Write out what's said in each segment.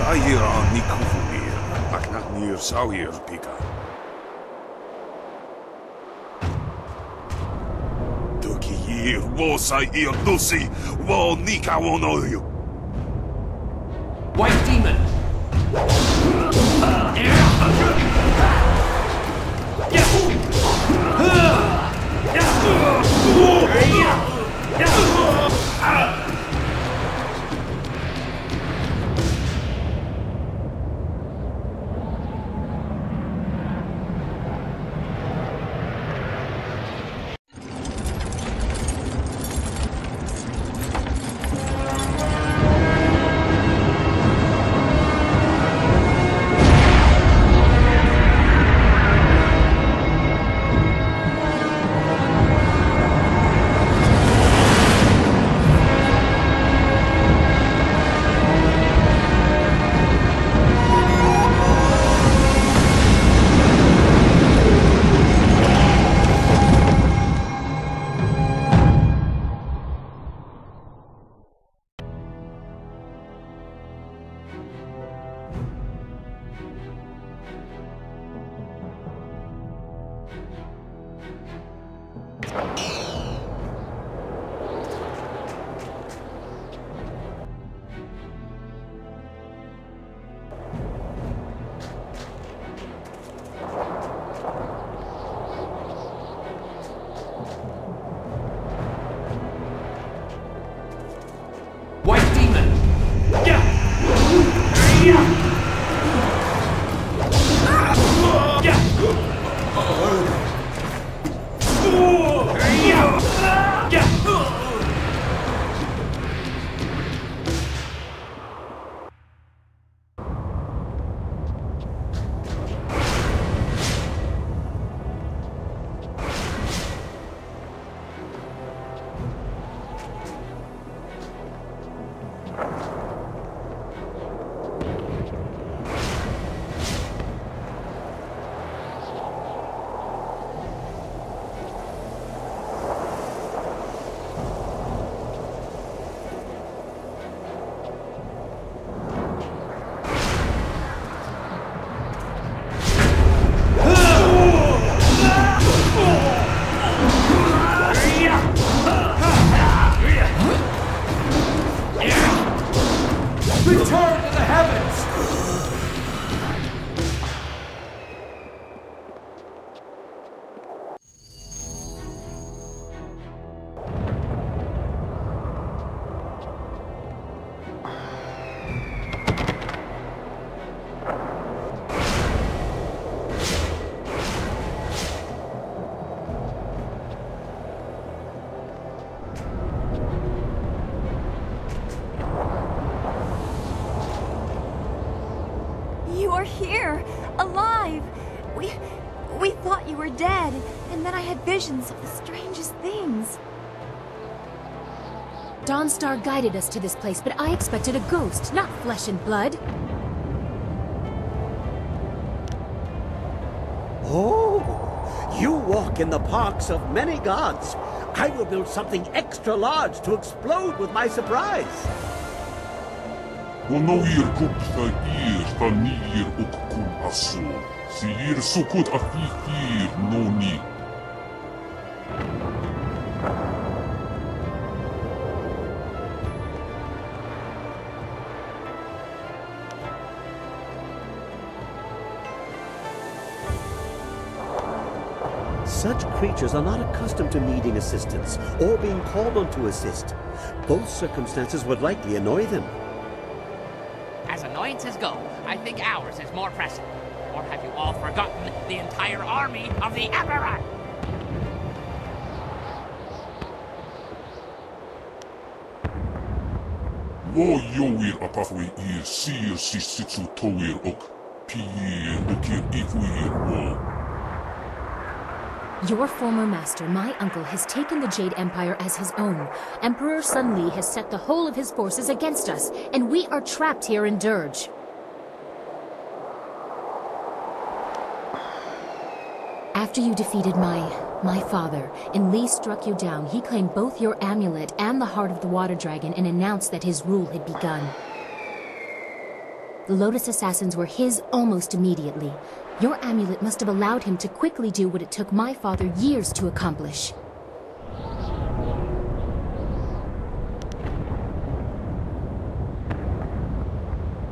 Sair on Nikuvumir, Aknaknir Sair Pika. Tukir, Wosair Nusi, Wo Nika Wonoyu. White Demon! White Demon! Return to the heavens! You are here, alive! We thought you were dead, and then I had visions of the strangest things. Dawnstar guided us to this place, but I expected a ghost, not flesh and blood. Oh, you walk in the parks of many gods. I will build something extra large to explode with my surprise. Wonoir kupta ir tanir ukkum aso. Siir sukut afifir noni. Such creatures are not accustomed to needing assistance or being called on to assist. Both circumstances would likely annoy them. As annoyances go, I think ours is more pressing. Or have you all forgotten the entire army of the Emperor? Wo yoir apafwe ir siir sisitsu toir ok. Piir ukir ifuir wo. Your former master, my uncle, has taken the Jade Empire as his own. Emperor Sun Li has set the whole of his forces against us, and we are trapped here in Dirge. After you defeated my father, and Li struck you down, he claimed both your amulet and the heart of the water dragon and announced that his rule had begun. The Lotus Assassins were his almost immediately. Your amulet must have allowed him to quickly do what it took my father years to accomplish.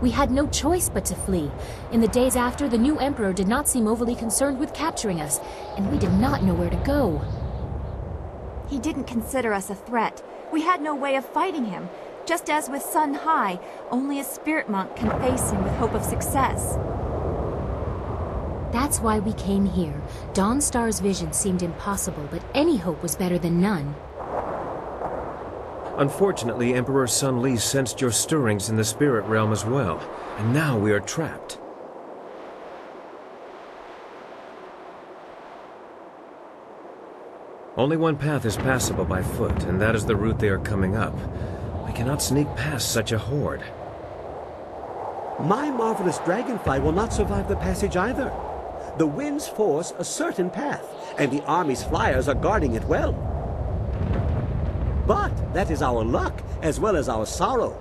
We had no choice but to flee. In the days after, the new Emperor did not seem overly concerned with capturing us, and we did not know where to go. He didn't consider us a threat. We had no way of fighting him. Just as with Sun High, only a spirit monk can face him with hope of success. That's why we came here. Dawnstar's vision seemed impossible, but any hope was better than none. Unfortunately, Emperor Sun Li sensed your stirrings in the spirit realm as well, and now we are trapped. Only one path is passable by foot, and that is the route they are coming up. We cannot sneak past such a horde. My marvelous dragonfly will not survive the passage either. The winds force a certain path, and the army's flyers are guarding it well. But that is our luck, as well as our sorrow.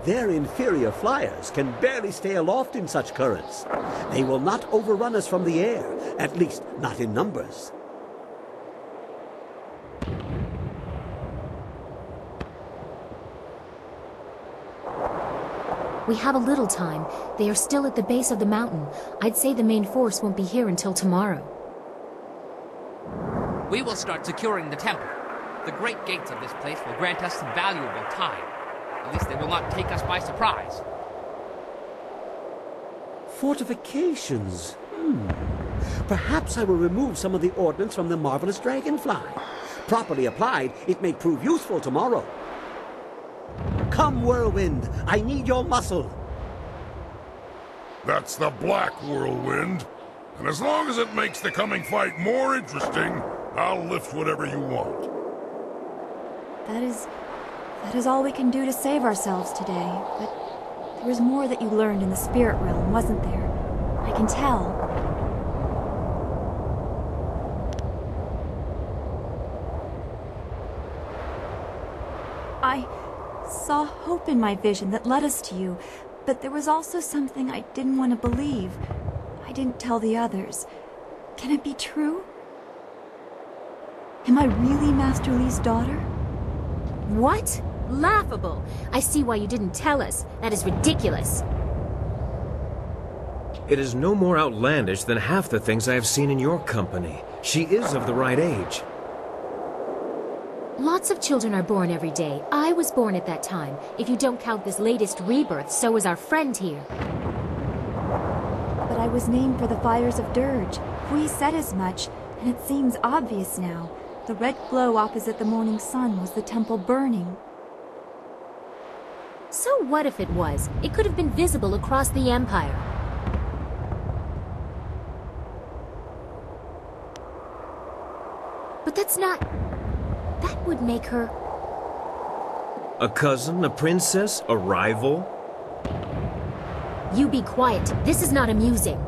Their inferior flyers can barely stay aloft in such currents. They will not overrun us from the air, at least not in numbers. We have a little time. They are still at the base of the mountain. I'd say the main force won't be here until tomorrow. We will start securing the temple. The great gates of this place will grant us some valuable time. At least they will not take us by surprise. Fortifications? Perhaps I will remove some of the ordnance from the marvelous dragonfly. Properly applied, it may prove useful tomorrow. Come, whirlwind, I need your muscle. That's the Black Whirlwind. And as long as it makes the coming fight more interesting, I'll lift whatever you want. That is all we can do to save ourselves today, but there was more that you learned in the spirit realm, wasn't there? I can tell. I saw hope in my vision that led us to you, but there was also something I didn't want to believe. I didn't tell the others. Can it be true? Am I really Master Li's daughter? What? Laughable! I see why you didn't tell us. That is ridiculous. It is no more outlandish than half the things I have seen in your company. She is of the right age. Lots of children are born every day. I was born at that time. If you don't count this latest rebirth, so is our friend here. But I was named for the fires of Dirge. Hui said as much, and it seems obvious now. The red glow opposite the morning sun was the temple burning. So what if it was? It could have been visible across the Empire. But that's not... That would make her... A cousin, a princess, a rival? You be quiet. This is not amusing.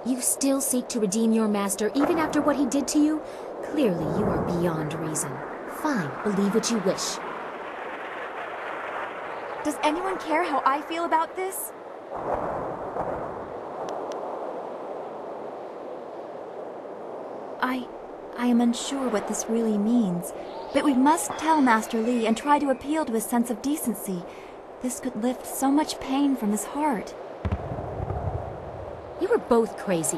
You still seek to redeem your master even after what he did to you? Clearly, you are beyond reason. Fine, believe what you wish. Does anyone care how I feel about this? I am unsure what this really means, but we must tell Master Li and try to appeal to his sense of decency. This could lift so much pain from his heart. You are both crazy.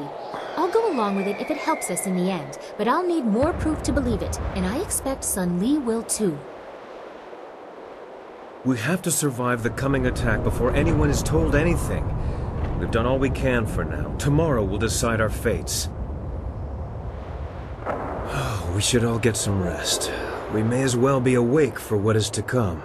I'll go along with it if it helps us in the end, but I'll need more proof to believe it, and I expect Sun Li will too. We have to survive the coming attack before anyone is told anything. We've done all we can for now. Tomorrow will decide our fates. We should all get some rest. We may as well be awake for what is to come.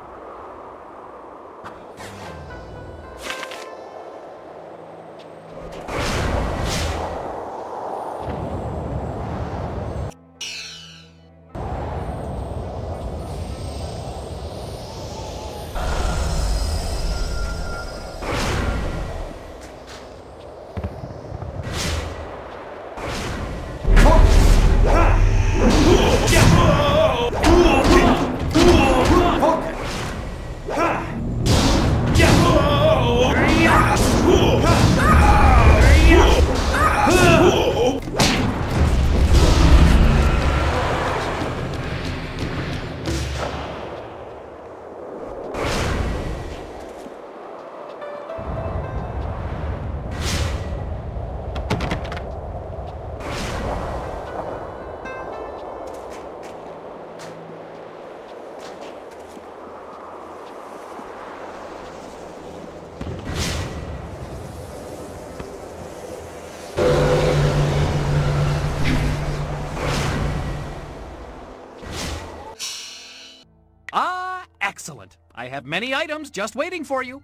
I have many items just waiting for you.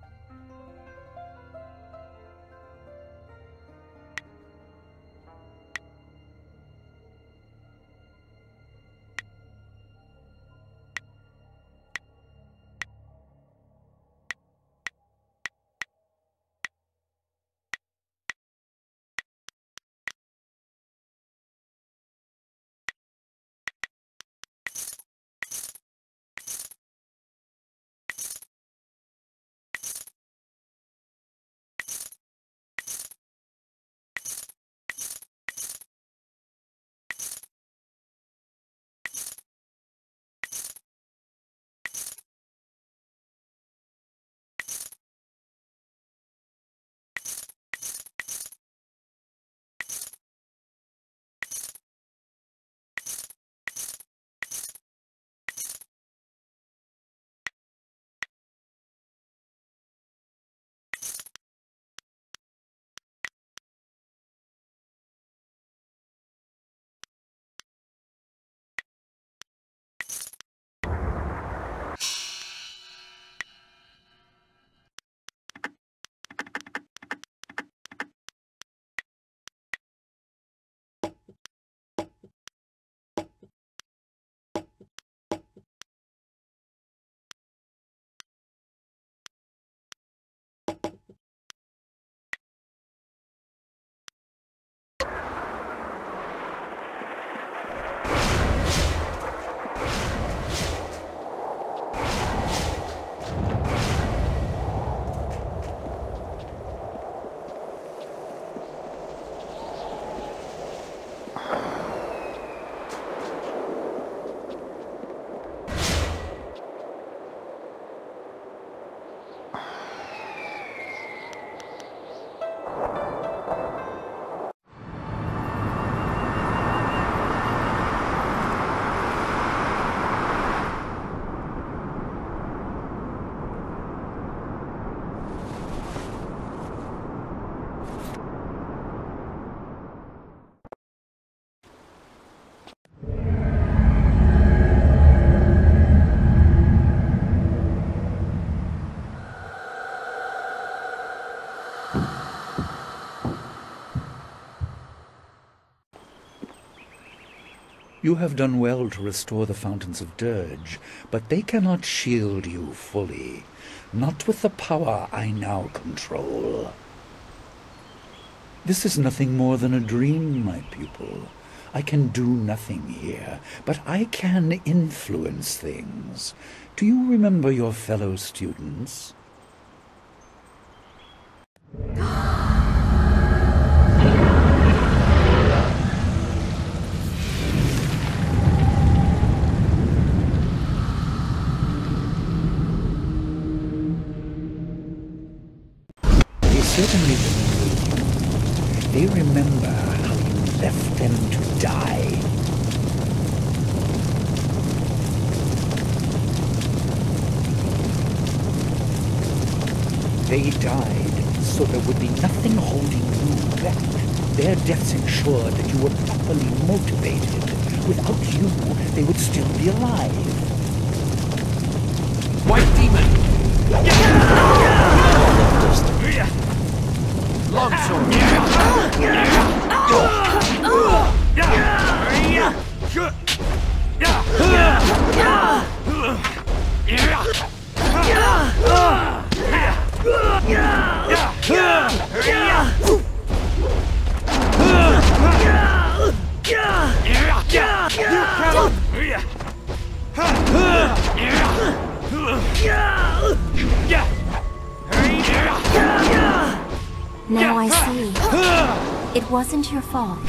You have done well to restore the fountains of Dirge, but they cannot shield you fully. Not with the power I now control. This is nothing more than a dream, my pupil. I can do nothing here, but I can influence things. Do you remember your fellow students? Certainly remember you. They remember how you left them to die. They died so there would be nothing holding you back. Their deaths ensured that you were properly motivated. Without you, they would still be alive. White demon! Longsword! Now I see. It wasn't your fault.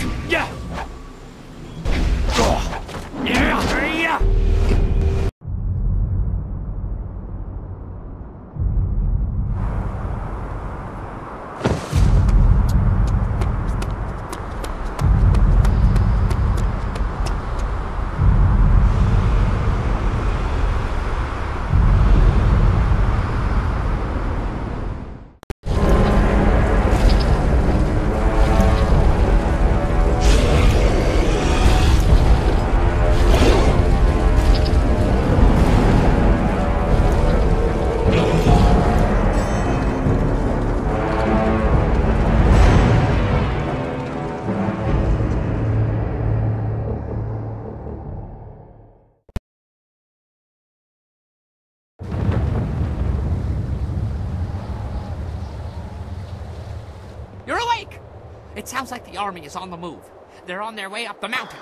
It sounds like the army is on the move. They're on their way up the mountain.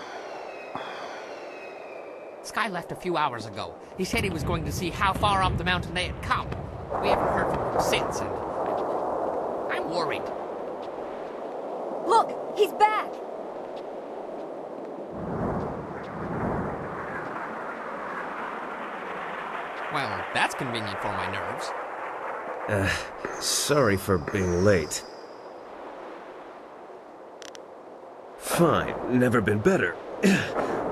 Sky left a few hours ago. He said he was going to see how far up the mountain they had come. We haven't heard from him since, and I'm worried. Look, he's back! Well, that's convenient for my nerves. Sorry for being late. Fine, never been better.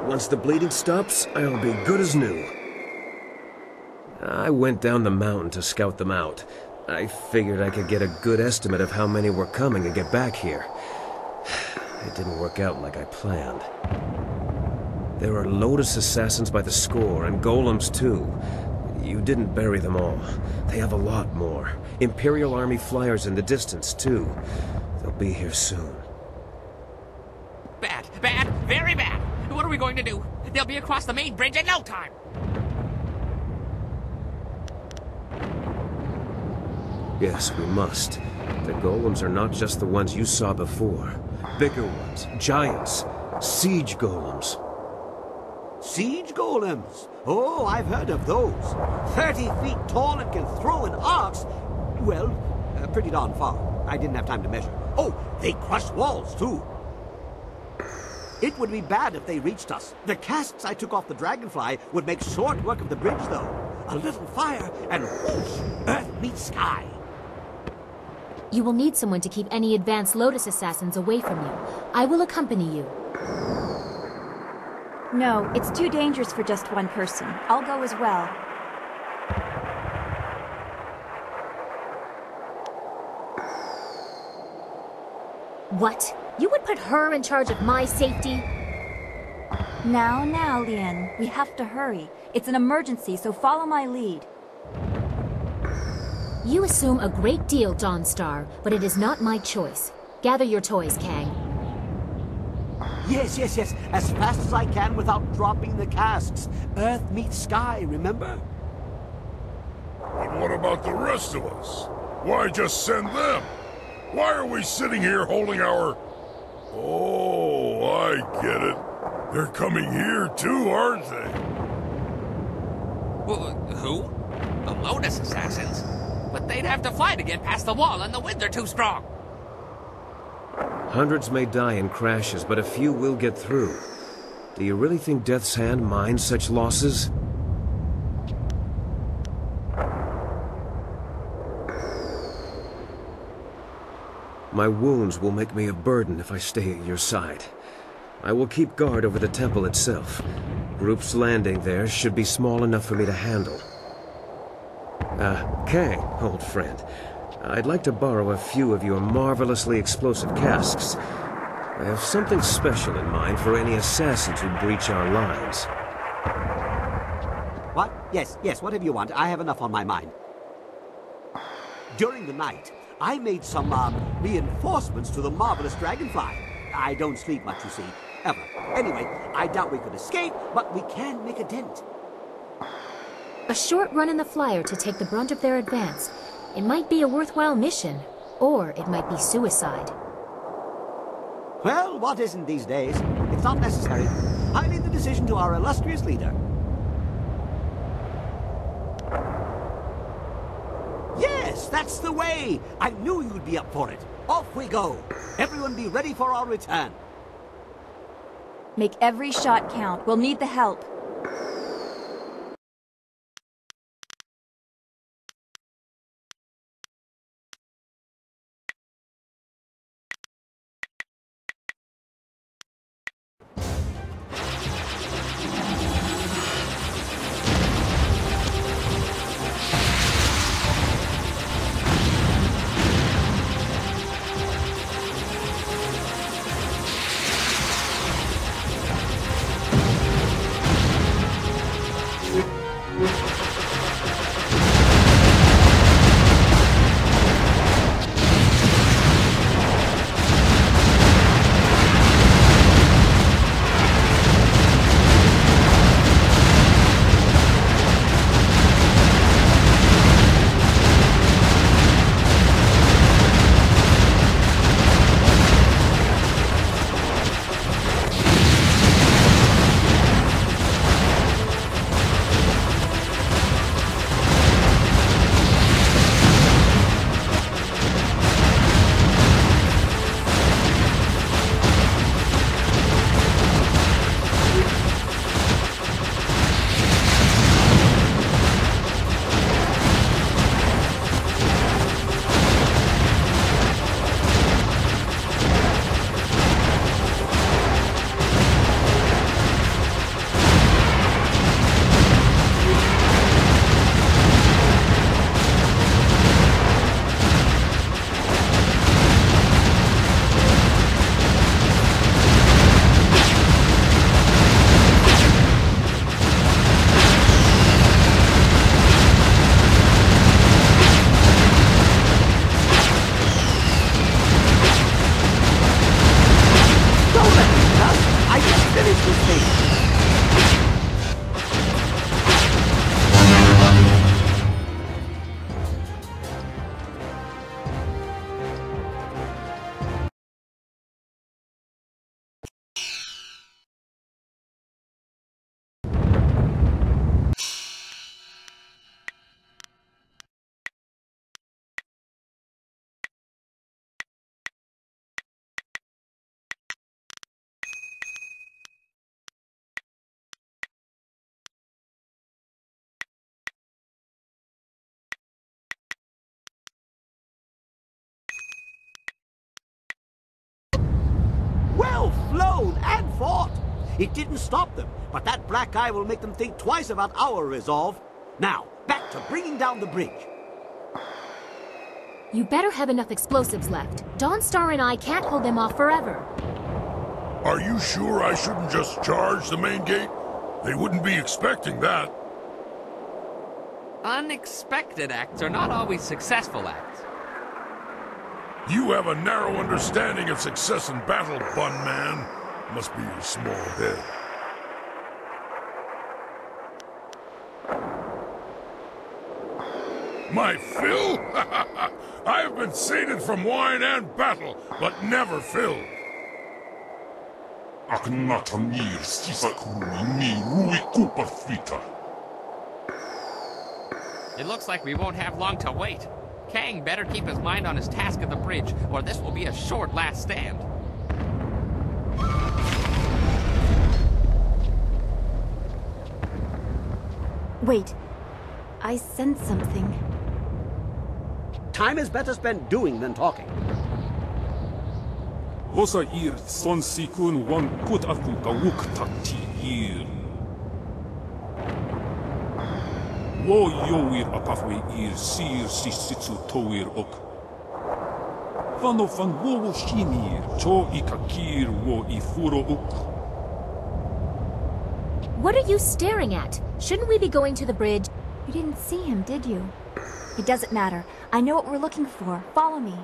Once the bleeding stops, I'll be good as new. I went down the mountain to scout them out. I figured I could get a good estimate of how many were coming and get back here. It didn't work out like I planned. There are Lotus assassins by the score, and golems too. You didn't bury them all. They have a lot more. Imperial Army flyers in the distance too. They'll be here soon. Bad, bad, very bad. What are we going to do? They'll be across the main bridge in no time. Yes, we must. The golems are not just the ones you saw before. Bigger ones, giants, siege golems. Siege golems? Oh, I've heard of those. 30 feet tall and can throw in arcs. Well, pretty darn far. I didn't have time to measure. Oh, they crush walls, too. It would be bad if they reached us. The casks I took off the Dragonfly would make short work of the bridge, though. A little fire, and whoosh, earth meets sky. You will need someone to keep any advanced Lotus assassins away from you. I will accompany you. No, it's too dangerous for just one person. I'll go as well. What? You would put her in charge of my safety? Now, Lien. We have to hurry. It's an emergency, so follow my lead. You assume a great deal, Dawnstar, but it is not my choice. Gather your toys, Kang. Yes. As fast as I can without dropping the casks. Earth meets sky, remember? But what about the rest of us? Why just send them? Why are we sitting here holding our... Oh, I get it. They're coming here too, aren't they? Well, who? The Lotus assassins? But they'd have to fly to get past the wall, and the winds are too strong. Hundreds may die in crashes, but a few will get through. Do you really think Death's Hand minds such losses? My wounds will make me a burden if I stay at your side. I will keep guard over the temple itself. Groups landing there should be small enough for me to handle. Kang, old friend. I'd like to borrow a few of your marvelously explosive casks. I have something special in mind for any assassins who breach our lines. What? Yes, whatever you want. I have enough on my mind. During the night, I made some, reinforcements to the marvelous Dragonfly. I don't sleep much, you see, ever. Anyway, I doubt we could escape, but we can make a dent. A short run in the flyer to take the brunt of their advance. It might be a worthwhile mission, or it might be suicide. Well, what isn't these days? It's not necessary. I leave the decision to our illustrious leader. Yes, that's the way! I knew you'd be up for it. Off we go. Everyone be ready for our return. Make every shot count. We'll need the help. It didn't stop them, but that black eye will make them think twice about our resolve. Now, back to bringing down the bridge. You better have enough explosives left. Dawnstar and I can't hold them off forever. Are you sure I shouldn't just charge the main gate? They wouldn't be expecting that. Unexpected acts are not always successful acts. You have a narrow understanding of success in battle, Bun Man. Must be your small head. My fill? I have been sated from wine and battle, but never filled. Aknatanir sisakru ni rui kuparfita. It looks like we won't have long to wait. Kang better keep his mind on his task at the bridge, or this will be a short last stand. Wait. I sense something. Time is better spent doing than talking. Hosa ir son sikun wan kut aku kawuk takti ir. Wo yoir apafwe ir sir sisitsu toir ok. Fano fan wo shinir cho ikakir wo ifuro ok. What are you staring at? Shouldn't we be going to the bridge? You didn't see him, did you? It doesn't matter. I know what we're looking for. Follow me.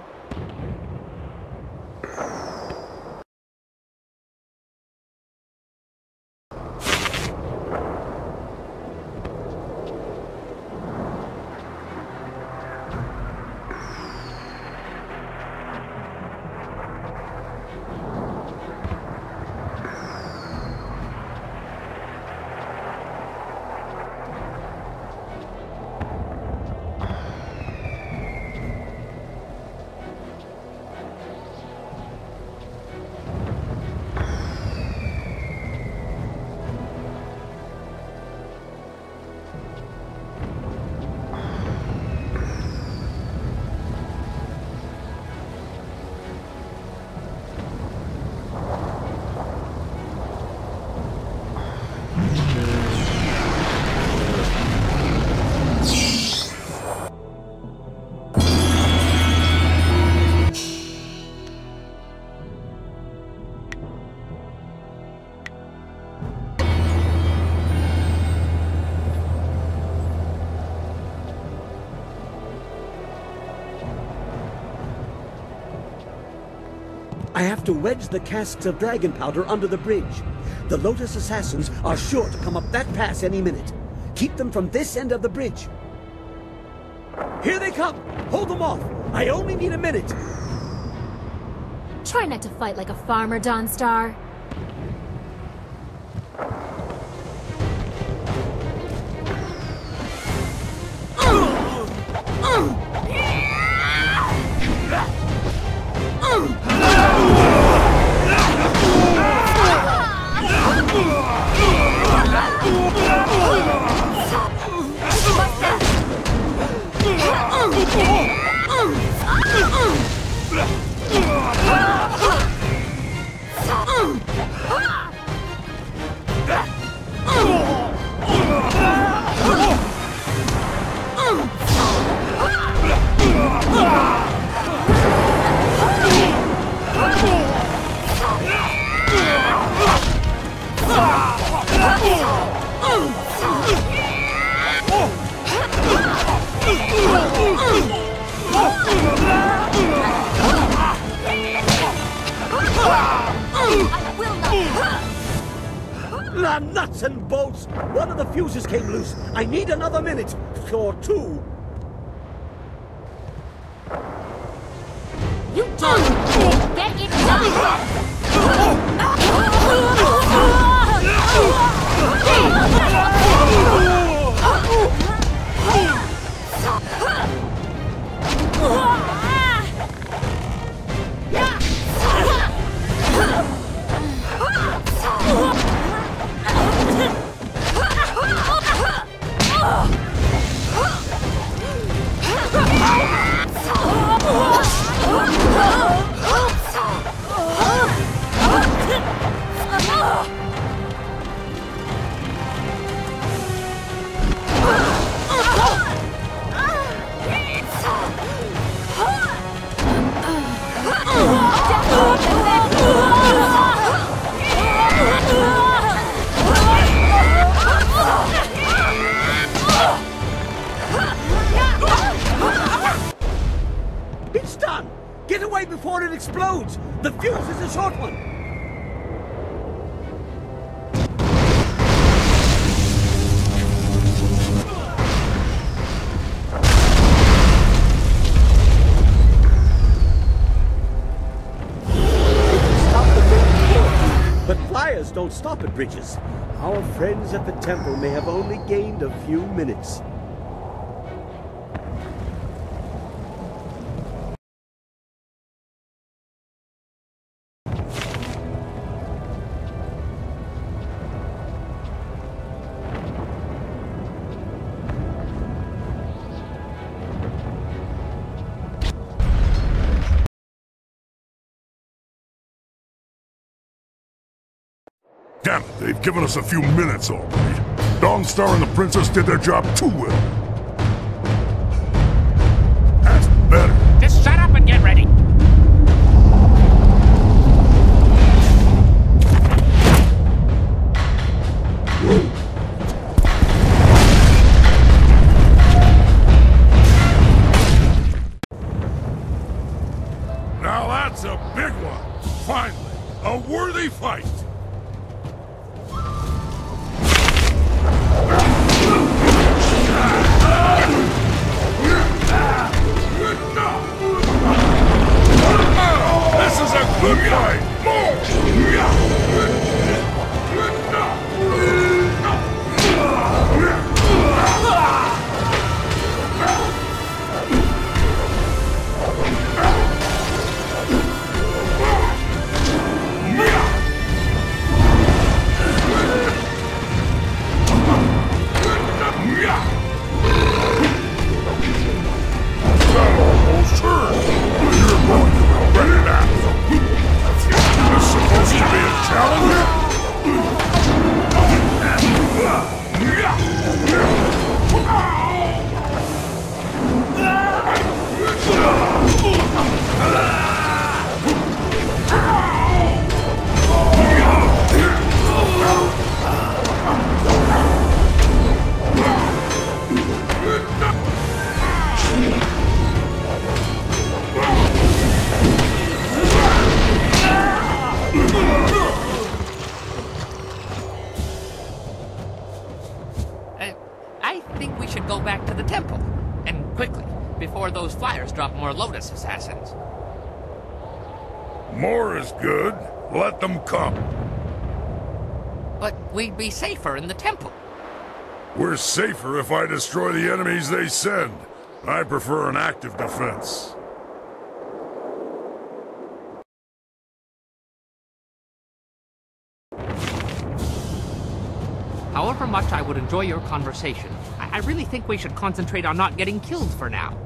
I have to wedge the casks of dragon powder under the bridge. The Lotus assassins are sure to come up that pass any minute. Keep them from this end of the bridge. Here they come! Hold them off! I only need a minute! Try not to fight like a farmer, Dawnstar. La nuts and bolts! One of the fuses came loose. I need another minute. Or two. You don't get it done! Get away before it explodes! The fuse is a short one! But flyers don't stop at bridges. Our friends at the temple may have only gained a few minutes. Damn it, they've given us a few minutes already. Dangstar and the Princess did their job too well. That's better. Just shut up and get ready. Now that's a big one. Finally, a worthy fight. This is a good fight! Almost turned. You're going to regret it now. This is supposed to be a challenge? I think we should go back to the temple. And quickly, before those flyers drop more Lotus assassins. More is good. Let them come. But we'd be safer in the temple. We're safer if I destroy the enemies they send. I prefer an active defense. However much I would enjoy your conversation, I really think we should concentrate on not getting killed for now.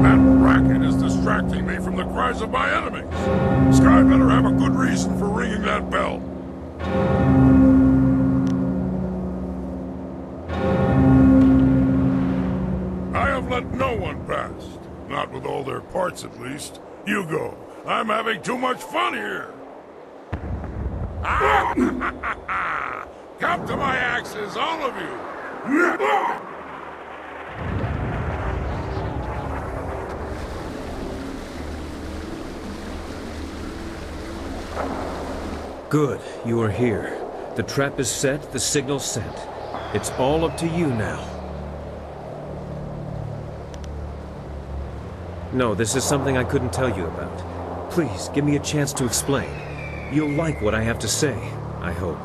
That racket is distracting me from the cries of my enemies. Sky better have a good reason for ringing that bell. I have let no one past. Not with all their parts, at least. You go. I'm having too much fun here. Come to my axes, all of you. Good, you are here. The trap is set, the signal sent. It's all up to you now. No, this is something I couldn't tell you about. Please, give me a chance to explain. You'll like what I have to say, I hope.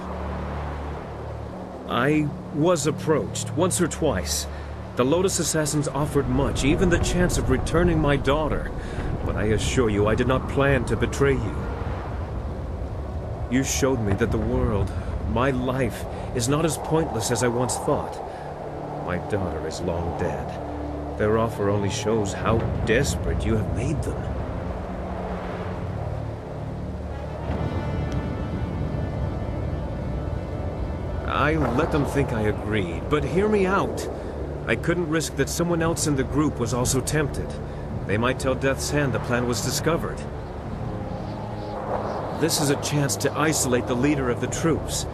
I was approached, once or twice. The Lotus Assassins offered much, even the chance of returning my daughter. But I assure you, I did not plan to betray you. You showed me that the world, my life, is not as pointless as I once thought. My daughter is long dead. Their offer only shows how desperate you have made them. I let them think I agreed, but hear me out. I couldn't risk that someone else in the group was also tempted. They might tell Death's Hand the plan was discovered. This is a chance to isolate the leader of the troops.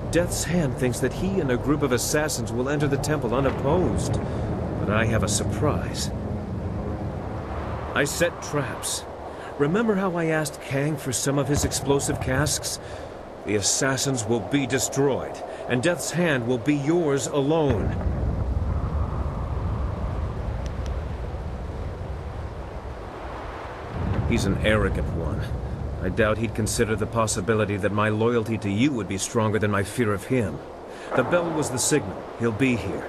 Death's Hand thinks that he and a group of assassins will enter the temple unopposed. But I have a surprise. I set traps. Remember how I asked Kang for some of his explosive casks? The assassins will be destroyed, and Death's Hand will be yours alone. He's an arrogant one. I doubt he'd consider the possibility that my loyalty to you would be stronger than my fear of him. The bell was the signal. He'll be here.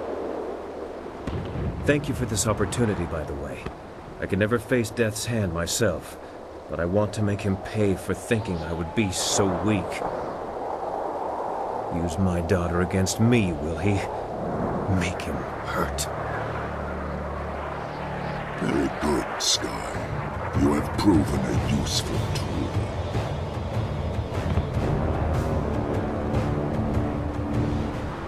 Thank you for this opportunity, by the way. I can never face Death's Hand myself, but I want to make him pay for thinking I would be so weak. Use my daughter against me, will he? Make him hurt. Very good, Sky. You have proven a useful tool.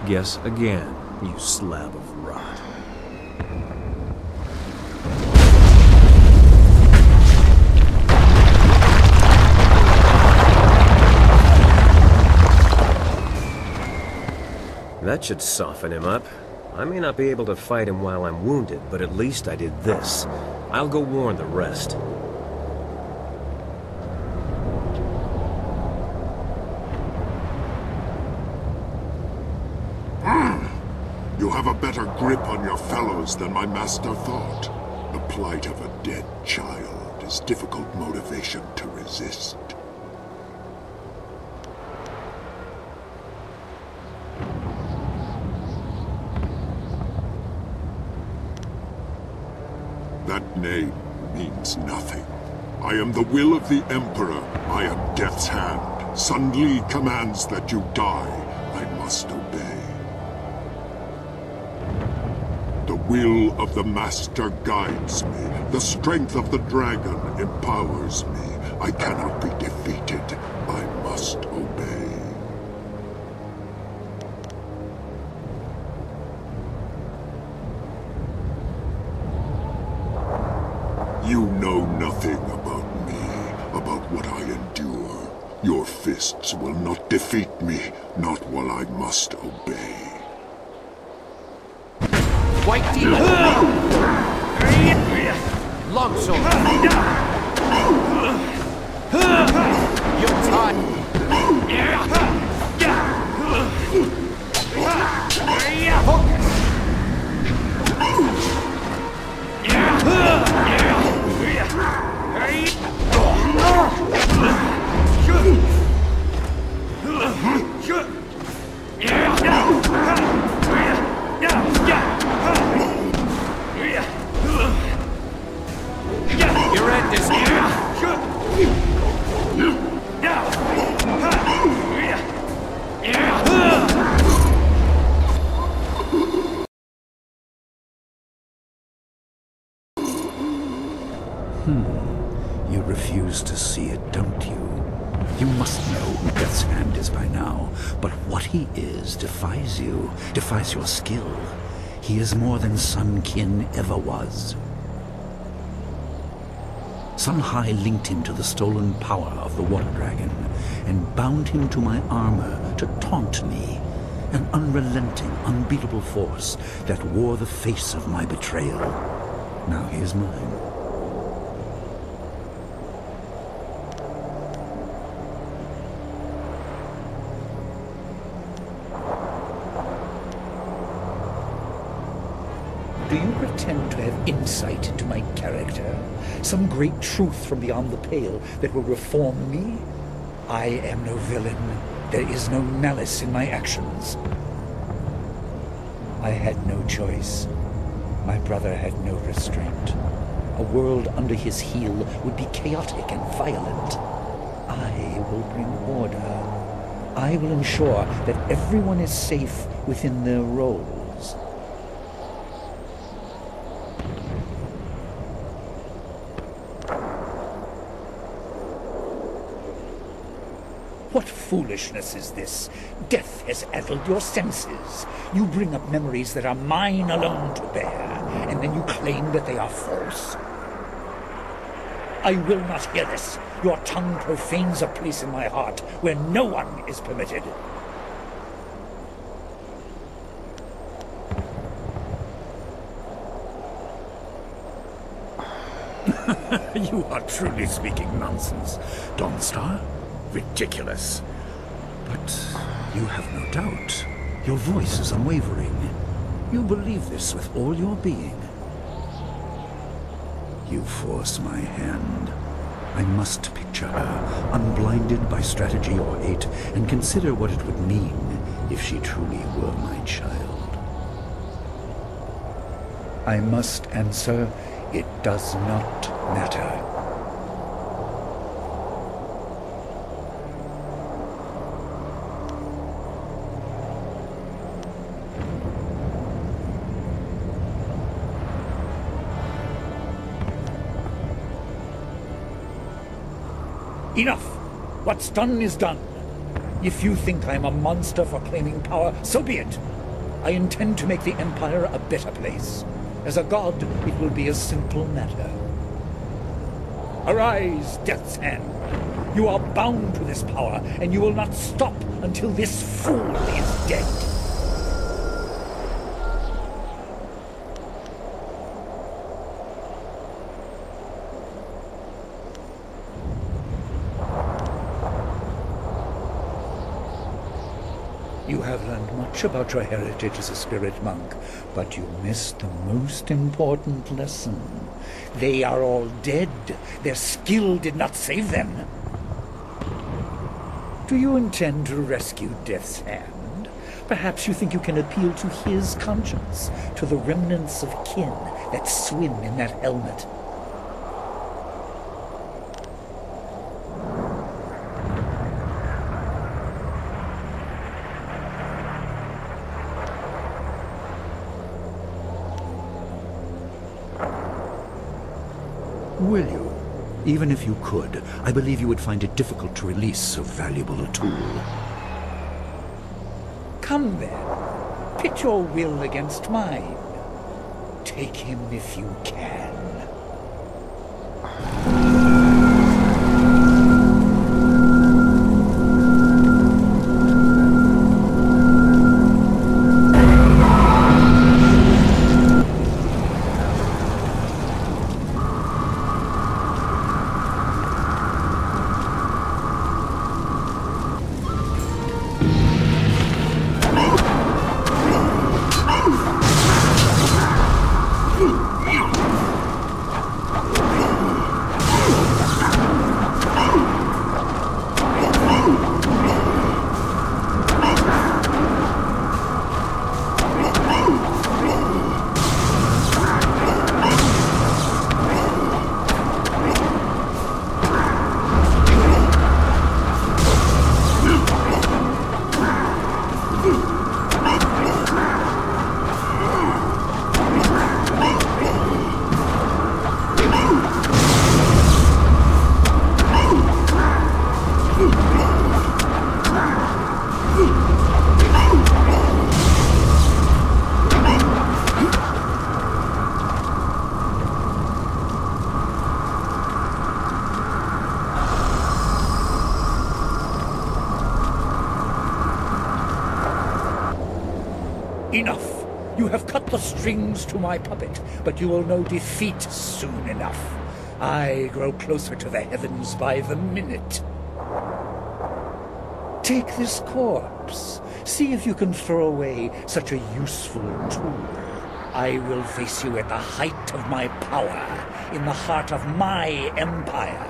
Guess again, you slab of rot. That should soften him up. I may not be able to fight him while I'm wounded, but at least I did this. I'll go warn the rest. You have a better grip on your fellows than my master thought. The plight of a dead child is difficult motivation to resist. That name means nothing. I am the will of the Emperor. I am Death's Hand. Sun Li commands that you die. I must obey. The will of the Master guides me. The strength of the dragon empowers me. I cannot be defeated. I must obey. You know nothing about me, about what I endure. Your fists will not defeat me, not while I must obey. White Demon! Longsword! You're tied! Your end is near. You refuse to see it, don't you? You must know who Death's Hand is by now, but what he is defies you, defies your skill. He is more than Sun Qin ever was. Sun Hai linked him to the stolen power of the Water Dragon, and bound him to my armor to taunt me, an unrelenting, unbeatable force that wore the face of my betrayal. Now he is mine. Do you pretend to have insight into my character? Some great truth from beyond the pale that will reform me? I am no villain. There is no malice in my actions. I had no choice. My brother had no restraint. A world under his heel would be chaotic and violent. I will bring order. I will ensure that everyone is safe within their roles. What foolishness is this? Death has addled your senses. You bring up memories that are mine alone to bear, and then you claim that they are false. I will not hear this. Your tongue profanes a place in my heart where no one is permitted. You are truly speaking nonsense, Dawnstar. Ridiculous. But you have no doubt. Your voice is unwavering. You believe this with all your being. You force my hand. I must picture her, unblinded by strategy or hate, and consider what it would mean if she truly were my child. I must answer, it does not matter. Enough! What's done is done. If you think I'm a monster for claiming power, so be it. I intend to make the Empire a better place. As a god, it will be a simple matter. Arise, Death's Hand. You are bound to this power, and you will not stop until this fool is dead. You have learned much about your heritage as a spirit monk, but you missed the most important lesson. They are all dead. Their skill did not save them. Do you intend to rescue Death's Hand? Perhaps you think you can appeal to his conscience, to the remnants of kin that swim in that helmet. Will you? Even if you could, I believe you would find it difficult to release so valuable a tool. Come then. Pit your will against mine. Take him if you can. Enough! You have cut the strings to my puppet, but you will know defeat soon enough. I grow closer to the heavens by the minute. Take this corpse. See if you can throw away such a useful tool. I will face you at the height of my power, in the heart of my empire.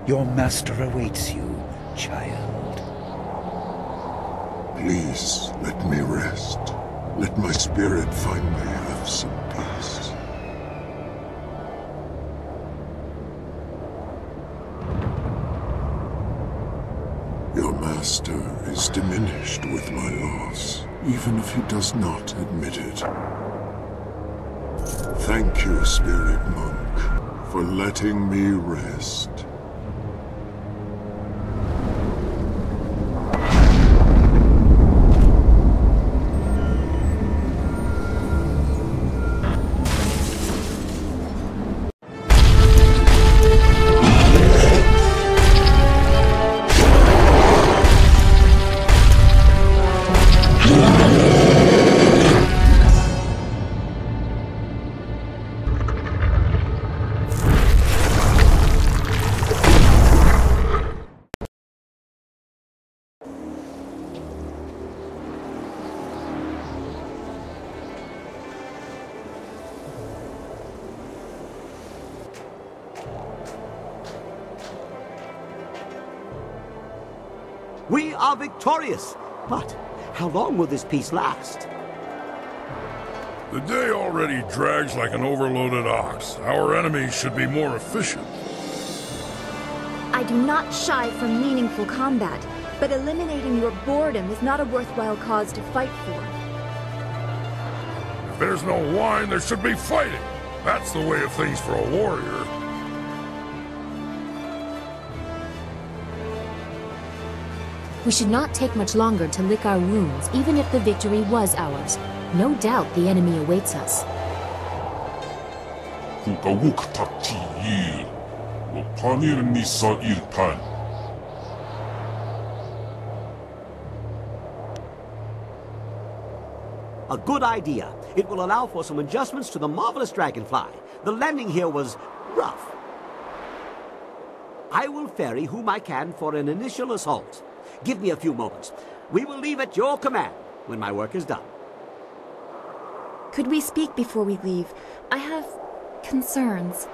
Your master awaits you, child. Please, let me rest. Let my spirit finally have some peace. Your master is diminished with my loss, even if he does not admit it. Thank you, spirit monk, for letting me rest. We are victorious. But how long will this peace last? The day already drags like an overloaded ox. Our enemies should be more efficient. I do not shy from meaningful combat, but eliminating your boredom is not a worthwhile cause to fight for. If there's no wine, there should be fighting. That's the way of things for a warrior. We should not take much longer to lick our wounds, even if the victory was ours. No doubt the enemy awaits us. A good idea. It will allow for some adjustments to the marvelous dragonfly. The landing here was rough. I will ferry whom I can for an initial assault. Give me a few moments. We will leave at your command when my work is done. Could we speak before we leave? I have concerns.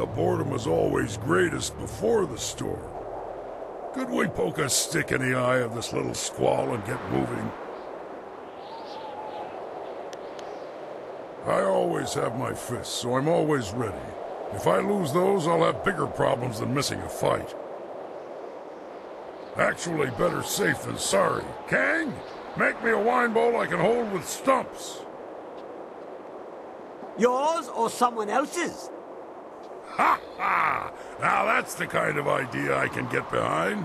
The boredom was always greatest before the storm. Could we poke a stick in the eye of this little squall and get moving? I always have my fists, so I'm always ready. If I lose those, I'll have bigger problems than missing a fight. Actually, better safe than sorry. Kang, make me a wine bowl I can hold with stumps. Yours or someone else's? Ha ha! Now that's the kind of idea I can get behind.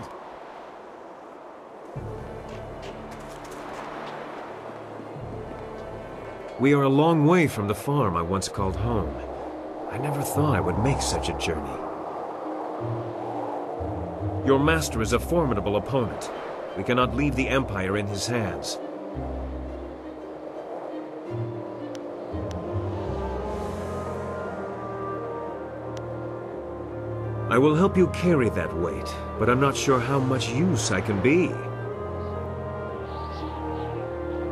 We are a long way from the farm I once called home. I never thought I would make such a journey. Your master is a formidable opponent. We cannot leave the Empire in his hands. I will help you carry that weight, but I'm not sure how much use I can be.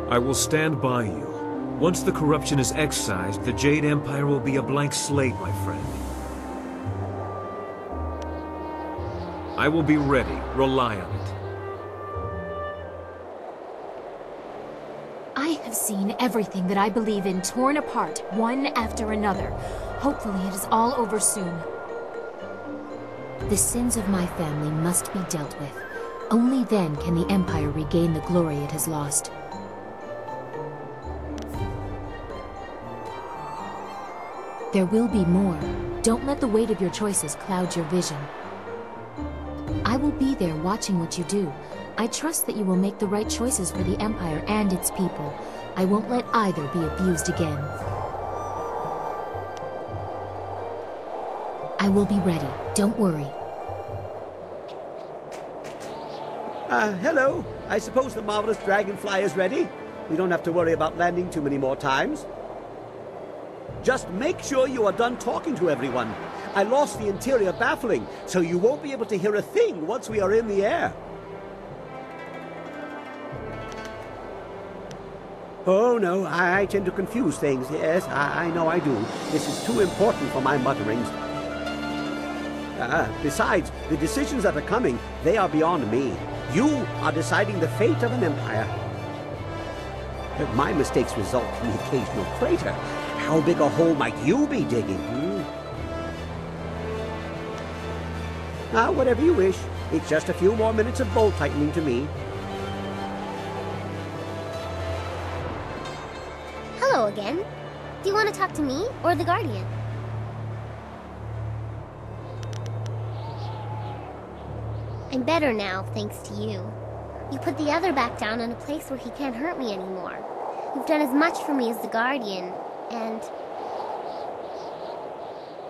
I will stand by you. Once the corruption is excised, the Jade Empire will be a blank slate, my friend. I will be ready. Rely on it. I have seen everything that I believe in torn apart, one after another. Hopefully it is all over soon. The sins of my family must be dealt with. Only then can the Empire regain the glory it has lost. There will be more. Don't let the weight of your choices cloud your vision. I will be there watching what you do. I trust that you will make the right choices for the Empire and its people. I won't let either be abused again. I will be ready. Don't worry. Hello. I suppose the marvelous dragonfly is ready. We don't have to worry about landing too many more times. Just make sure you are done talking to everyone. I lost the interior baffling, so you won't be able to hear a thing once we are in the air. Oh, no, I tend to confuse things. Yes, I know I do. This is too important for my mutterings. Besides, the decisions that are coming, they are beyond me. You are deciding the fate of an empire. My mistakes result in the occasional crater. How big a hole might you be digging? Whatever you wish. It's just a few more minutes of bolt tightening to me. Hello again. Do you want to talk to me or the Guardian? I'm better now, thanks to you. You put the other back down in a place where he can't hurt me anymore. You've done as much for me as the Guardian, and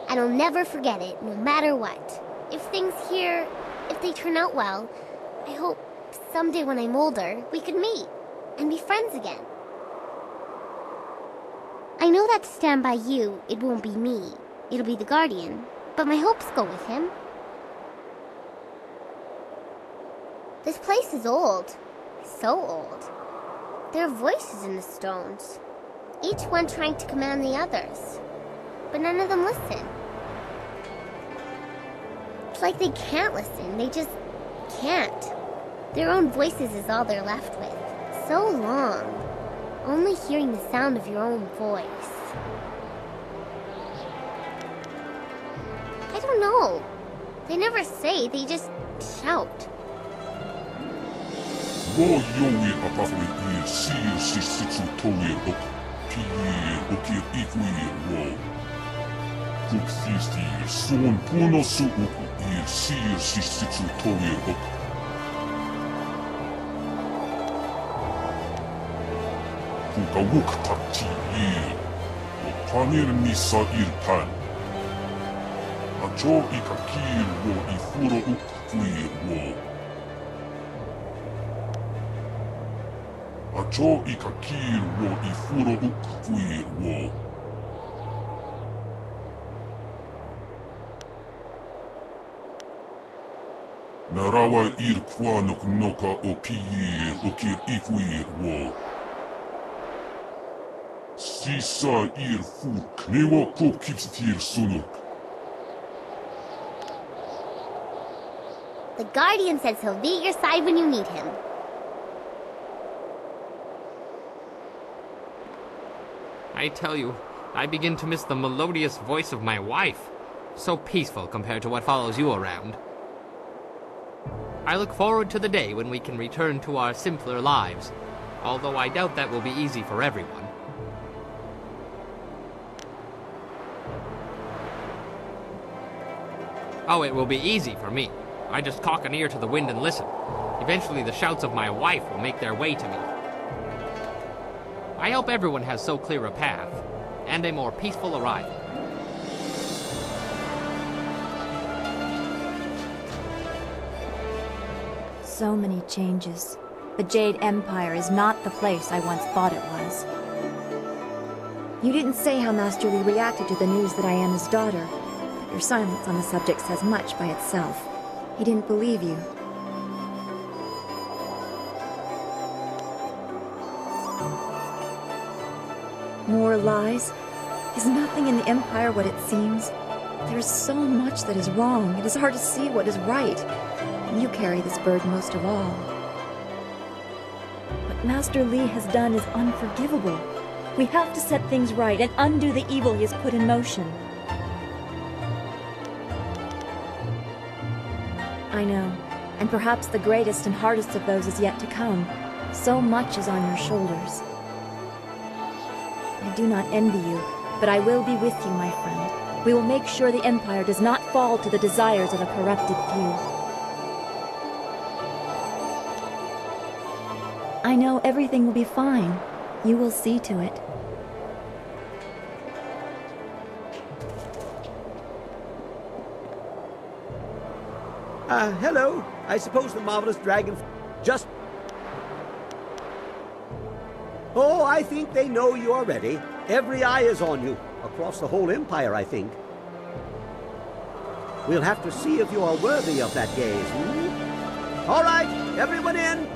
I'll never forget it, no matter what. If things here, if they turn out well, I hope someday when I'm older, we could meet and be friends again. I know that to stand by you, it won't be me. It'll be the Guardian, but my hopes go with him. This place is old. So old. There are voices in the stones, each one trying to command the others, but none of them listen. It's like they can't listen, they just can't. Their own voices is all they're left with. So long, only hearing the sound of your own voice. I don't know. They never say, they just shout. BioWare apafwe seer sisitsu tower ok pier okir ikweer wo. Kupfistir son puno su oku seer sisitsu tower ok. Kukawuk takti o panir nisa pan. Acho ikakir wo ifuro ok kweer wo. Acho ikakir wo ifuro ukkwir wo. Narawa irkwanok noka o pier okir ikwir wo. Sisa irfuk newa kopkipstir sunuk. The Guardian says he'll be at your side when you need him. I tell you, I begin to miss the melodious voice of my wife. So peaceful compared to what follows you around. I look forward to the day when we can return to our simpler lives, although I doubt that will be easy for everyone. Oh, it will be easy for me. I just cock an ear to the wind and listen. Eventually the shouts of my wife will make their way to me. I hope everyone has so clear a path, and a more peaceful arrival. So many changes. The Jade Empire is not the place I once thought it was. You didn't say how Master Li reacted to the news that I am his daughter, but your silence on the subject says much by itself. He didn't believe you. More lies? Is nothing in the Empire what it seems? There is so much that is wrong. It is hard to see what is right. And you carry this burden most of all. What Master Li has done is unforgivable. We have to set things right and undo the evil he has put in motion. I know. And perhaps the greatest and hardest of those is yet to come. So much is on your shoulders. I do not envy you, but I will be with you, my friend. We will make sure the Empire does not fall to the desires of a corrupted few. I know everything will be fine. You will see to it. Hello. I suppose the marvelous dragon just... Oh, I think they know you are ready. Every eye is on you. Across the whole Empire, I think. We'll have to see if you are worthy of that gaze. All right, everyone in.